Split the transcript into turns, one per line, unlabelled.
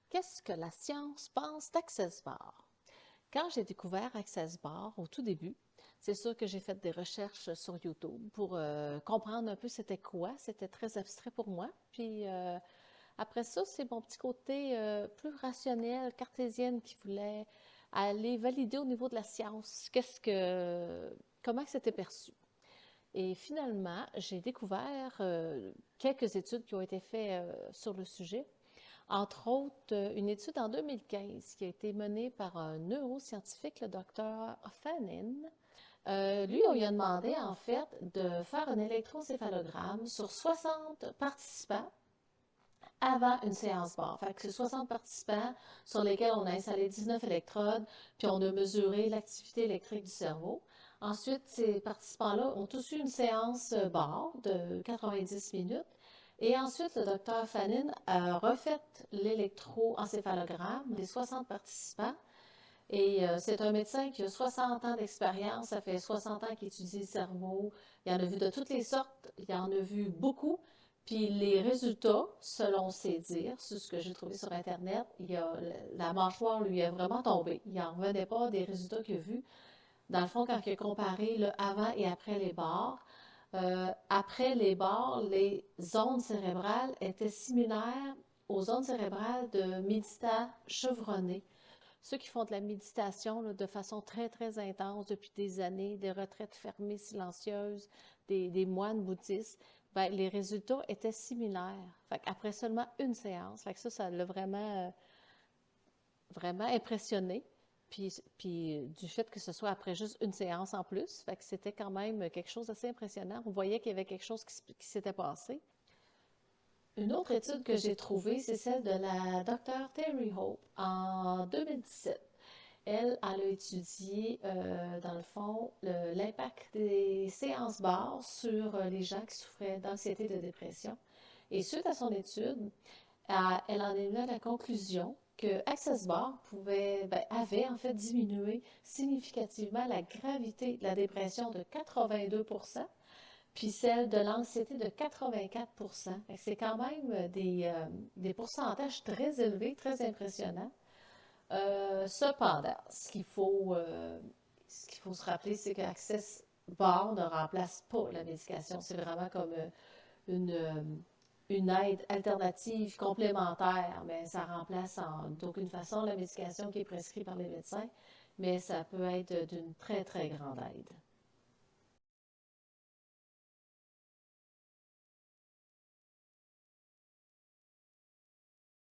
Qu'est-ce que la science pense d'Access Bar? Quand j'ai découvert Access Bar au tout début, c'est sûr que j'ai fait des recherches sur YouTube pour comprendre un peu c'était quoi. C'était très abstrait pour moi. Puis après ça, c'est mon petit côté plus rationnel, cartésienne qui voulait aller valider au niveau de la science. Comment c'était perçu? Et finalement, j'ai découvert quelques études qui ont été faites sur le sujet. Entre autres, une étude en 2015 qui a été menée par un neuroscientifique, le docteur Fannin. Lui, on lui a demandé en fait de faire un électrocéphalogramme sur 60 participants avant une séance barre. Fait que c'est 60 participants sur lesquels on a installé 19 électrodes, puis on a mesuré l'activité électrique du cerveau. Ensuite, ces participants-là ont tous eu une séance barre de 90 minutes. Et ensuite, le docteur Fannin a refait l'électroencéphalogramme des 60 participants. Et c'est un médecin qui a 60 ans d'expérience, ça fait 60 ans qu'il étudie le cerveau. Il en a vu de toutes les sortes, il en a vu beaucoup. Puis les résultats, selon ses dires, c'est ce que j'ai trouvé sur Internet, la mâchoire lui est vraiment tombée. Il n'en revenait pas des résultats qu'il a vus. Dans le fond, quand il a comparé le avant et après les barres, après les barres, les zones cérébrales étaient similaires aux zones cérébrales de méditateurs chevronnés. Ceux qui font de la méditation là, de façon très, très intense depuis des années, des retraites fermées, silencieuses, des moines bouddhistes, ben, les résultats étaient similaires. Fait après seulement une séance, fait que ça l'a vraiment impressionné. Puis du fait que ce soit après juste une séance en plus, fait que c'était quand même quelque chose d'assez impressionnant. On voyait qu'il y avait quelque chose qui s'était passé. Une autre étude que j'ai trouvée, c'est celle de la docteure Terry Hope en 2017. Elle a étudié, dans le fond, l'impact des séances barres sur les gens qui souffraient d'anxiété et de dépression. Et suite à son étude, elle en est venue à la conclusion que Access Bar avait en fait diminué significativement la gravité de la dépression de 82%, puis celle de l'anxiété de 84%. C'est quand même des pourcentages très élevés, très impressionnants. Cependant, ce qu'il faut se rappeler, c'est qu'Access Bar ne remplace pas la médication. C'est vraiment comme une, euh, une aide alternative complémentaire, mais ça remplace d'aucune façon la médication qui est prescrite par les médecins, mais ça peut être d'une très, très grande aide.